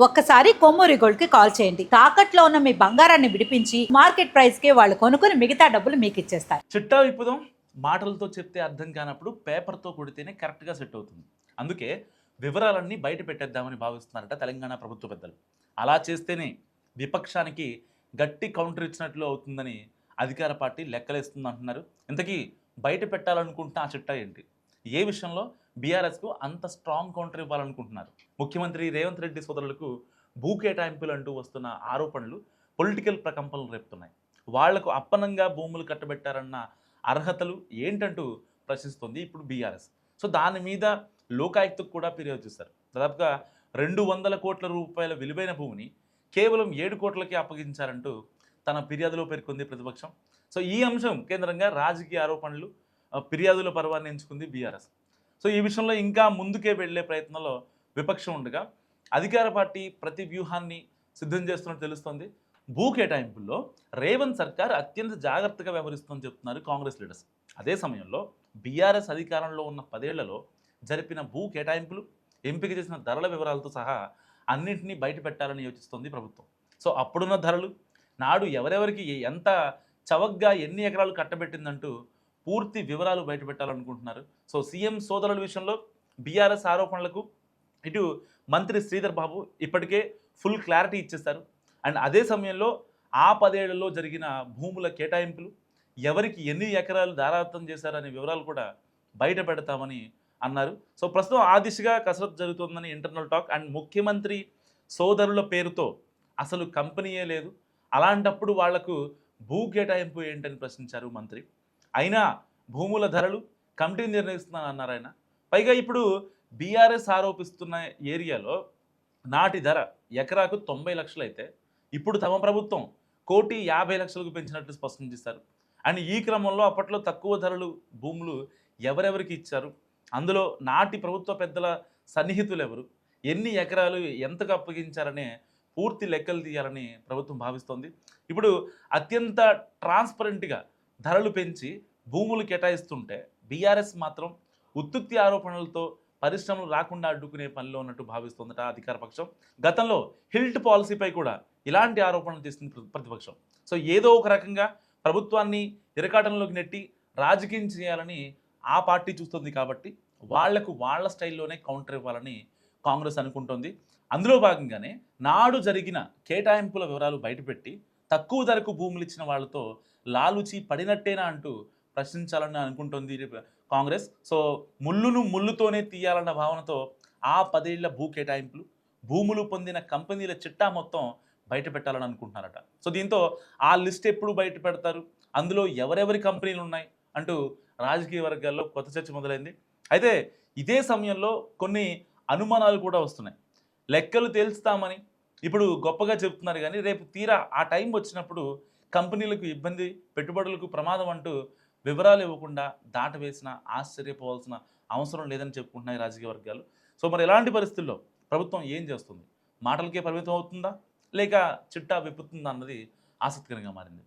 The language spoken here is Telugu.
ఒక్కసారి కొమ్మూరి గోల్డ్ కి కాల్ చేయండి. తాకట్లో ఉన్న మీ బంగారాన్ని విడిపించి మార్కెట్ ప్రైస్ కి వాళ్ళు కొనుక్కుని మిగతా డబ్బులు మీకు ఇచ్చేస్తారు. చిట్టా విప్పుదాం మాటలతో చెప్తే అర్థం కానప్పుడు పేపర్తో కొడితేనే కరెక్ట్గా సెట్ అవుతుంది. అందుకే వివరాలన్నీ బయట పెట్టేద్దామని భావిస్తున్నారట తెలంగాణ ప్రభుత్వ పెద్దలు. అలా చేస్తేనే విపక్షానికి గట్టి కౌంటర్ ఇచ్చినట్లు అవుతుందని అధికార పార్టీ లెక్కలేస్తుంది అంటున్నారు. ఇంతకీ బయట పెట్టాలనుకుంటున్న ఆ చిట్టా ఏంటి? ఏ విషయంలో బీఆర్ఎస్కు అంత స్ట్రాంగ్ కౌంటర్ ఇవ్వాలనుకుంటున్నారు? ముఖ్యమంత్రి రేవంత్ రెడ్డి సోదరులకు భూ కేటాయింపులు అంటూ వస్తున్న ఆరోపణలు పొలిటికల్ ప్రకంపనలు రేపుతున్నాయి. వాళ్లకు అప్పనంగా భూములు కట్టబెట్టారన్న అర్హతలు ఏంటంటూ ప్రశ్నిస్తుంది ఇప్పుడు బీఆర్ఎస్. సో దాని మీద లోకాయుక్తకు కూడా ఫిర్యాదు చేశారు. దాదాపుగా 200 కోట్ల రూపాయల విలువైన భూమిని కేవలం 7 కోట్లకే అప్పగించారంటూ తన ఫిర్యాదులో పేర్కొంది ప్రతిపక్షం. సో ఈ అంశం కేంద్రంగా రాజకీయ ఆరోపణలు ఫిర్యాదుల పర్వాన్ని ఎంచుకుంది బీఆర్ఎస్. సో ఈ విషయంలో ఇంకా ముందుకే వెళ్లే ప్రయత్నంలో విపక్షం ఉండగా అధికార పార్టీ ప్రతి వ్యూహాన్ని సిద్ధం చేస్తున్నట్టు తెలుస్తోంది. భూ కేటాయింపుల్లో రేవంత్ సర్కార్ అత్యంత జాగ్రత్తగా వ్యవహరిస్తుందని చెప్తున్నారు కాంగ్రెస్ లీడర్స్. అదే సమయంలో బీఆర్ఎస్ అధికారంలో ఉన్న 10 ఏళ్లలో జరిపిన భూ కేటాయింపులు, ఎంపిక చేసిన ధరల వివరాలతో సహా అన్నింటినీ బయట పెట్టాలని యోచిస్తోంది ప్రభుత్వం. సో అప్పుడున్న ధరలు, నాడు ఎవరెవరికి ఎంత చవకగా ఎన్ని ఎకరాలు కట్టబెట్టిందంటూ పూర్తి వివరాలు బయటపెట్టాలనుకుంటున్నారు. సో సీఎం సోదరుల విషయంలో బీఆర్ఎస్ ఆరోపణలకు ఇటు మంత్రి శ్రీధర్ బాబు ఇప్పటికే ఫుల్ క్లారిటీ ఇచ్చేస్తారు. అండ్ అదే సమయంలో ఆ 10 ఏళ్లలో జరిగిన భూముల కేటాయింపులు, ఎవరికి ఎన్ని ఎకరాలు దారాదత్తం చేశారనే వివరాలు కూడా బయట పెడతామని అన్నారు. సో ప్రస్తుతం ఆ దిశగా కసరత్తు జరుగుతుందని ఇంటర్నల్ టాక్. అండ్ ముఖ్యమంత్రి సోదరుల పేరుతో అసలు కంపెనీయే లేదు, అలాంటప్పుడు వాళ్లకు భూ కేటాయింపు ఏంటని ప్రశ్నించారు మంత్రి. అయినా భూముల ధరలు కమిటీ నిర్ణయిస్తున్నాను అన్నారు ఆయన. పైగా ఇప్పుడు బీఆర్ఎస్ ఆరోపిస్తున్న ఏరియాలో నాటి ధర ఎకరాకు 90 లక్షలు అయితే ఇప్పుడు తమ ప్రభుత్వం 1,50,00,000కు పెంచినట్లు స్పష్టం చేశారు. అండ్ ఈ క్రమంలో అప్పట్లో తక్కువ ధరలు భూములు ఎవరెవరికి ఇచ్చారు, అందులో నాటి ప్రభుత్వ పెద్దల సన్నిహితులు ఎవరు, ఎన్ని ఎకరాలు ఎంతకు అప్పగించారనే పూర్తి లెక్కలు తీయాలని ప్రభుత్వం భావిస్తోంది. ఇప్పుడు అత్యంత ట్రాన్స్పరెంట్గా ధరలు పెంచి భూములు కేటాయిస్తుంటే బీఆర్ఎస్ మాత్రం ఉత్తుత్తి ఆరోపణలతో పరిశ్రమలు రాకుండా అడ్డుకునే పనిలో ఉన్నట్టు భావిస్తోందట అధికార పక్షం. గతంలో హిల్ట్ పాలసీపై కూడా ఇలాంటి ఆరోపణలు చేస్తుంది ప్రతిపక్షం. సో ఏదో ఒక రకంగా ప్రభుత్వాన్ని ఇరకాటంలోకి నెట్టి రాజకీయం చేయాలని ఆ పార్టీ చూస్తుంది కాబట్టి వాళ్లకు వాళ్ళ స్టైల్లోనే కౌంటర్ ఇవ్వాలని కాంగ్రెస్ అనుకుంటోంది. అందులో భాగంగానే నాడు జరిగిన కేటాయింపుల వివరాలు బయటపెట్టి తక్కువ ధరకు భూములు ఇచ్చిన వాళ్ళతో లాలుచి పడినట్టేనా అంటూ ప్రశ్నించాలని అనుకుంటోంది కాంగ్రెస్. సో ముళ్ళును ముళ్ళుతోనే తీయాలన్న భావనతో ఆ 10 ఏళ్ల భూ కేటాయింపులు, భూములు పొందిన కంపెనీల చిట్టా మొత్తం బయట పెట్టాలని అనుకుంటున్నారట. సో దీంతో ఆ లిస్ట్ ఎప్పుడు బయట పెడతారు, అందులో ఎవరెవరి కంపెనీలు ఉన్నాయి అంటూ రాజకీయ వర్గాల్లో కొత్త చర్చ మొదలైంది. అయితే ఇదే సమయంలో కొన్ని అనుమానాలు కూడా వస్తున్నాయి. లెక్కలు తేల్చుతామని ఇప్పుడు గొప్పగా చెప్తున్నారు, కానీ రేపు తీరా ఆ టైం వచ్చినప్పుడు కంపెనీలకు ఇబ్బంది, పెట్టుబడులకు ప్రమాదం అంటూ వివరాలు ఇవ్వకుండా దాటవేసిన ఆశ్చర్యపోవాల్సిన అవసరం లేదని చెప్పుకుంటున్నాయి రాజకీయ వర్గాలు. సో మరి ఎలాంటి పరిస్థితుల్లో ప్రభుత్వం ఏం చేస్తుంది? మాటలకే పరిమితం అవుతుందా, లేక చిట్టా విప్పుతుందా అన్నది ఆసక్తికరంగా మారింది.